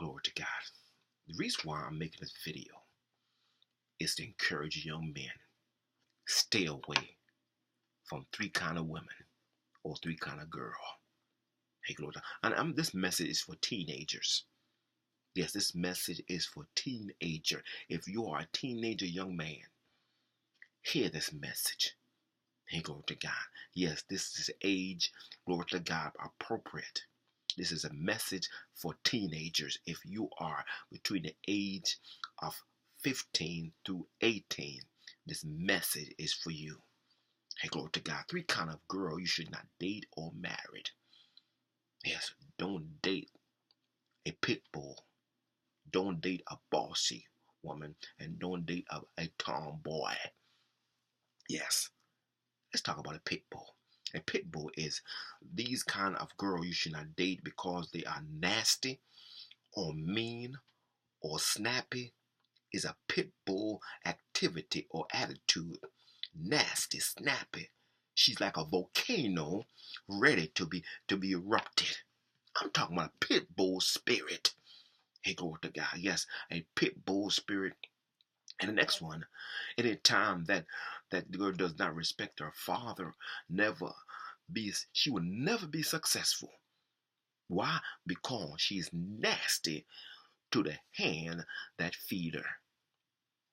Glory to God. The reason why I'm making this video is to encourage young men. Stay away from three kind of women or three kind of girl. Hey, glory to God. And this message is for teenagers. Yes, this message is for teenager. If you are a teenager young man, hear this message. Hey, glory to God. Yes, this is age, glory to God, appropriate. This is a message for teenagers. If you are between the age of 15 through 18, this message is for you. Hey, glory to God. Three kind of girl you should not date or marry. Yes, don't date a pit bull. Don't date a bossy woman. And don't date a tomboy. Yes. Let's talk about a pit bull. A pit bull is these kind of girl you should not date because they are nasty or mean or snappy. Is a pit bull activity or attitude. Nasty, snappy. She's like a volcano ready to be erupted. I'm talking about a pit bull spirit. Hey, glory to God. Yes, a pit bull spirit. And the next one, anytime that the girl does not respect her father, she will never be successful. Why? Because she's nasty to the hand that feed her.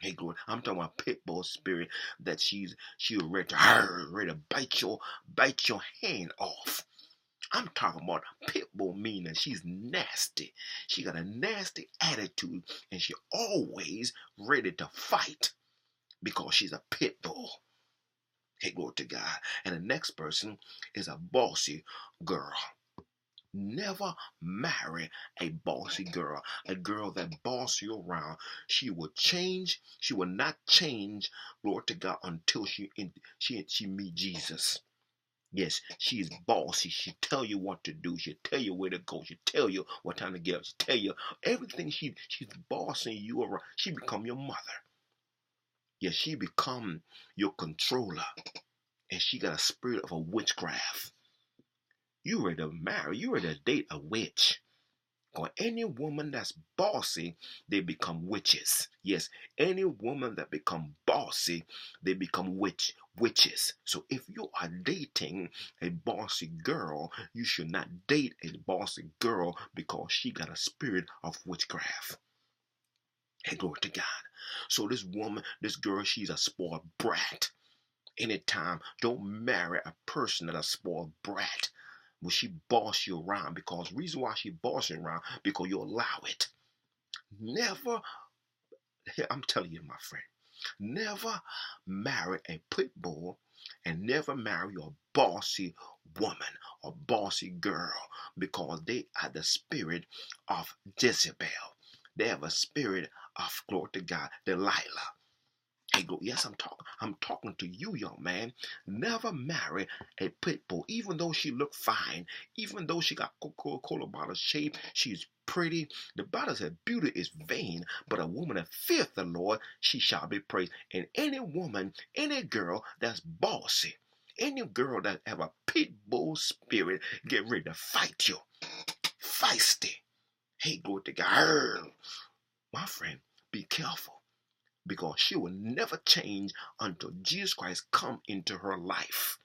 Hey, glory. I'm talking about pit bull spirit that she's ready to bite your hand off. I'm talking about pit bull meaning she's nasty. She got a nasty attitude and she always ready to fight because she's a pit bull. Hey, glory to God. And the next person is a bossy girl. Never marry a bossy girl, a girl that boss you around. She will change. She will not change, glory to God, until she meet Jesus. Yes, she is bossy. She tell you what to do. She tell you where to go. She tell you what time to get up. She tell you everything. She's bossing you around. She become your mother. Yes, she become your controller, and she got a spirit of a witchcraft. You ready to marry? You ready to date a witch? Or any woman that's bossy, they become witches. Yes, any woman that become bossy, they become witches. So if you are dating a bossy girl, you should not date a bossy girl because she got a spirit of witchcraft. Hey, glory to God. So this girl, she's a spoiled brat. Anytime, don't marry a person that's a spoiled brat. Will she boss you around? Because the reason why she boss you around, because you allow it. Never, I'm telling you, my friend, never marry a pit bull and never marry a bossy woman or bossy girl because they are the spirit of Jezebel. They have a spirit of, glory to God, Delilah. Hey, go. Yes, I'm talking to you, young man. Never marry a pit bull, even though she look fine, even though she got Coca-Cola bottle shape. She's pretty. The Bible said beauty is vain, but a woman that feareth the Lord, she shall be praised. And any woman, any girl that's bossy, any girl that have a pit bull spirit, get ready to fight you. Feisty. Hey, go to God. My friend, be careful. Because she will never change until Jesus Christ come into her life.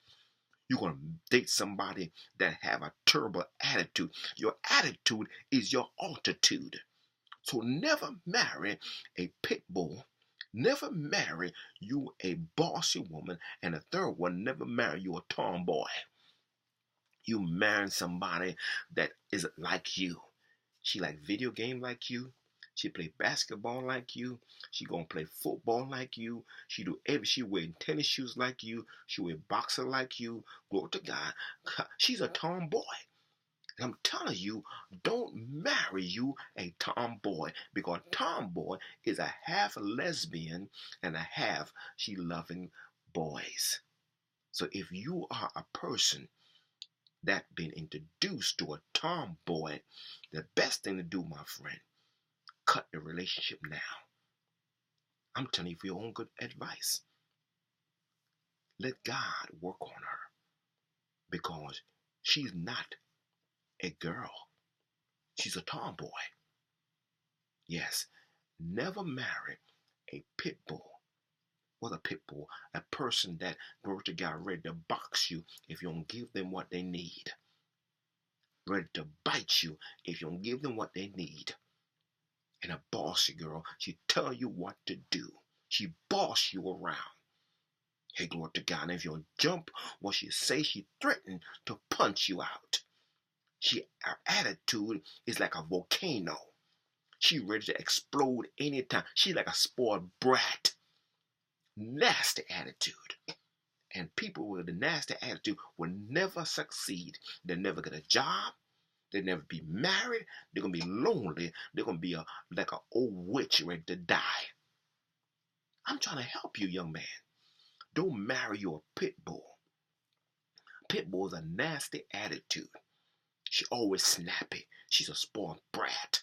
You're going to date somebody that have a terrible attitude. Your attitude is your altitude. So never marry a pit bull. Never marry you a bossy woman. And the third one, never marry you a tomboy. You marry somebody that is like you. She like video game like you. She play basketball like you. She gonna play football like you. She wear tennis shoes like you. She wear boxer like you. Glory to God. She's a tomboy. And I'm telling you, don't marry you a tomboy because tomboy is a half lesbian and a half she loving boys. So if you are a person that been introduced to a tomboy, the best thing to do, my friend, cut the relationship now. I'm telling you for your own good advice. Let God work on her because she's not a girl. She's a tomboy. Yes, never marry a pit bull. What's a pit bull? A person that, glory to God, ready to box you if you don't give them what they need. Ready to bite you if you don't give them what they need. And a bossy girl, she tell you what to do. She boss you around. Hey, glory to God. And if you don't jump what she say, she threatened to punch you out. Her attitude is like a volcano. She ready to explode anytime. She like a spoiled brat. Nasty attitude. And people with a nasty attitude will never succeed. They'll never get a job. They'll never be married. They're going to be lonely. They're going to be like an old witch ready to die. I'm trying to help you, young man. Don't marry your pit bull. Pit bull is a nasty attitude. She always snappy. She's a spoiled brat.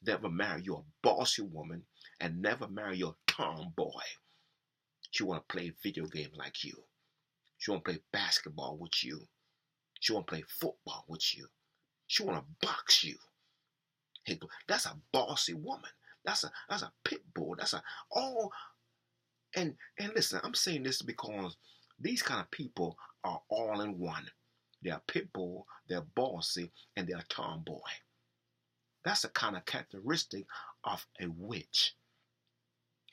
Never marry your bossy woman and never marry your tomboy. She want to play video games like you. She want to play basketball with you. She want to play football with you. She want to box you. Hey, that's a bossy woman. That's a pit bull. That's a all. And listen, I'm saying this because these kind of people are all in one. They're pit bull, they're bossy, and they're tomboy. That's the kind of characteristic of a witch.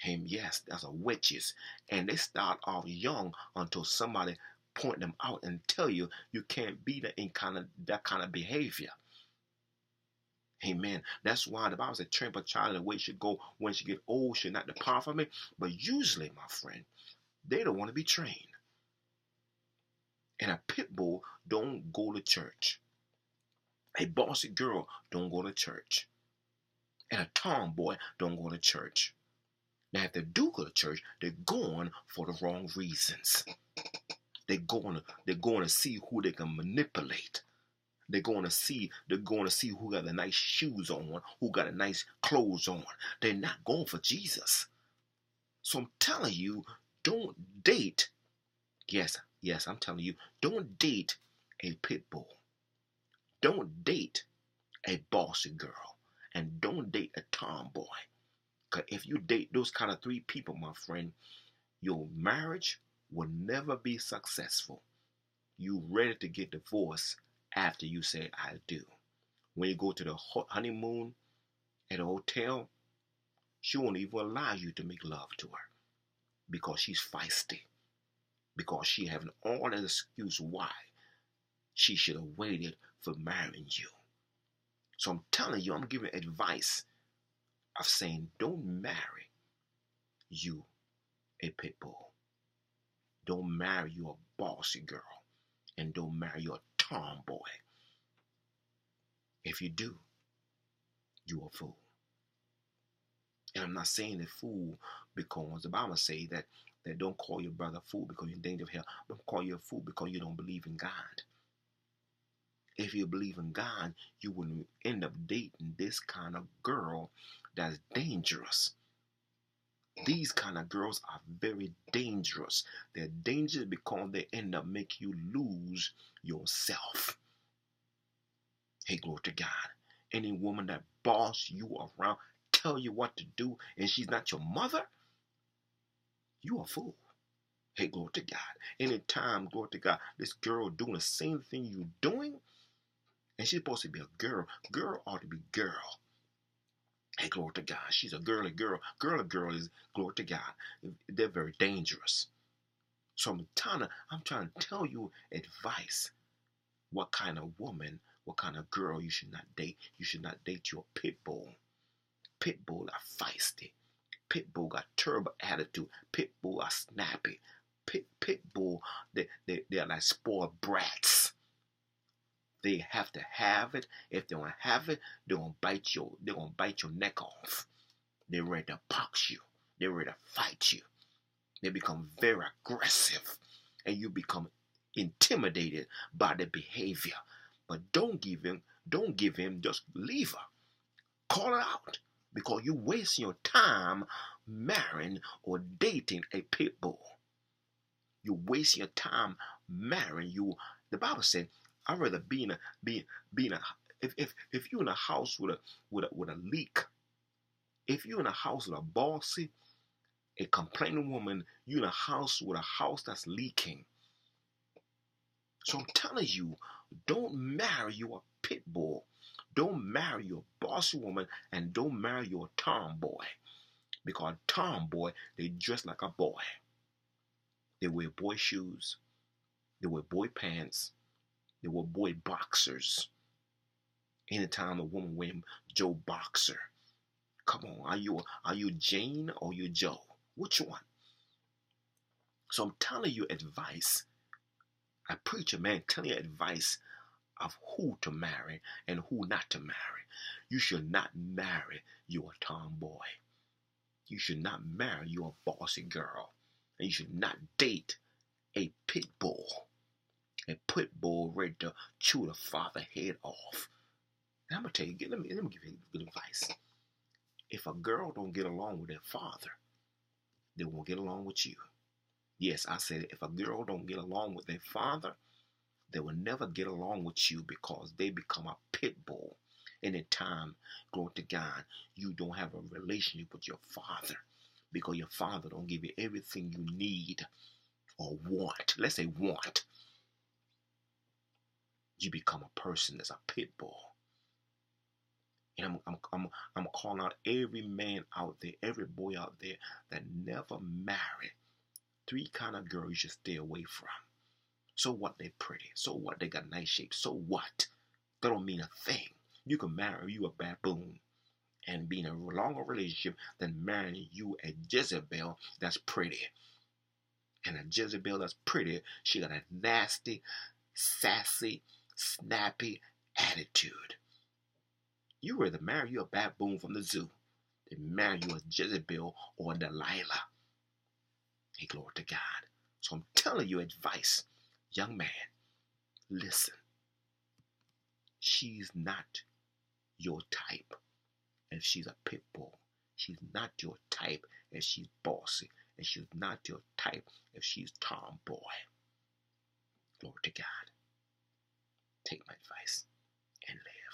And yes, that's a witches. And they start off young until somebody point them out and tell you you can't be that kind of behavior. Amen. That's why the Bible said, train up a child in the way she should go when she get old, should not depart from it. But usually, my friend, they don't want to be trained. And a pit bull don't go to church. A bossy girl don't go to church. And a tomboy don't go to church. Now, if they do go to church, they're going for the wrong reasons. They're going to see who they can manipulate. They're going to see who got the nice shoes on, who got the nice clothes on. They're not going for Jesus. So I'm telling you, don't date. Yes, I'm telling you, don't date a pit bull. Don't date a bossy girl. And don't date a tomboy. Because if you date those kind of three people, my friend, your marriage will never be successful. You ready to get divorced after you say I do. When you go to the honeymoon at a hotel, she won't even allow you to make love to her because she's feisty. Because she having all that excuse why she should have waited for marrying you. So I'm telling you, I'm giving advice of saying don't marry you a pit bull. Don't marry you a bossy girl. And don't marry you a tomboy. If you do, you a fool. And I'm not saying a fool because the Bible says that don't call your brother a fool because you're in danger of hell. Don't call you a fool because you don't believe in God. If you believe in God, you wouldn't end up dating this kind of girl that's dangerous. These kind of girls are very dangerous. They're dangerous because they end up making you lose yourself. Hey, glory to God. Any woman that boss you around, tell you what to do, and she's not your mother, you a fool. Hey, glory to God. Anytime, glory to God, this girl doing the same thing you doing, and she's supposed to be a girl. Girl ought to be girl. Hey, glory to God. She's a girly girl. Girl is, glory to God. They're very dangerous. So I'm trying to tell you advice. What kind of woman, what kind of girl you should not date. You should not date your pit bull. Pit bull are feisty. Pit bull got terrible attitude. Pit bull are snappy. Pit bull, they're like spoiled brats. They have to have it. If they don't have it, they're gonna bite your neck off. They're ready to box you. They're ready to fight you. They become very aggressive, and you become intimidated by their behavior. But don't give him, just leave her. Call her out because you're wasting your time marrying or dating a pit bull. You're wasting your time marrying you. The Bible said, I'd rather be in a if you're in a house with a leak, If you're in a house with a bossy, a complaining woman, you're in a house with a house that's leaking. So I'm telling you, don't marry your pit bull. Don't marry your bossy woman, and don't marry your tomboy. Because tomboy, they dress like a boy. They wear boy shoes. They wear boy pants. They wear boy boxers. Anytime a woman wears Joe boxer, come on, are you Jane or you Joe? Which one? So I'm telling you advice. I preach a man telling you advice of who to marry and who not to marry. You should not marry your tomboy. You should not marry your bossy girl. And you should not date a pit bull. A pit bull ready to chew the father head off. And I'm going to tell you, let me give you good advice. If a girl don't get along with their father, they won't get along with you. Yes, I said if a girl don't get along with their father, they will never get along with you because they become a pit bull. Anytime, glory to God, you don't have a relationship with your father because your father don't give you everything you need or want. Let's say want. You become a person that's a pit bull. And I'm calling out every man out there, every boy out there that never married. Three kind of girls you should stay away from. So what? They pretty. So what? They got nice shape. So what? That don't mean a thing. You can marry you a baboon and be in a longer relationship than marrying you a Jezebel that's pretty. And a Jezebel that's pretty, she got a nasty, sassy, snappy attitude. You rather marry you a baboon from the zoo than marry you a Jezebel or a Delilah. Hey, glory to God. So I'm telling you advice, young man, listen. She's not your type if she's a pit bull. She's not your type if she's bossy. And she's not your type if she's tomboy. Glory to God. Take my advice and live.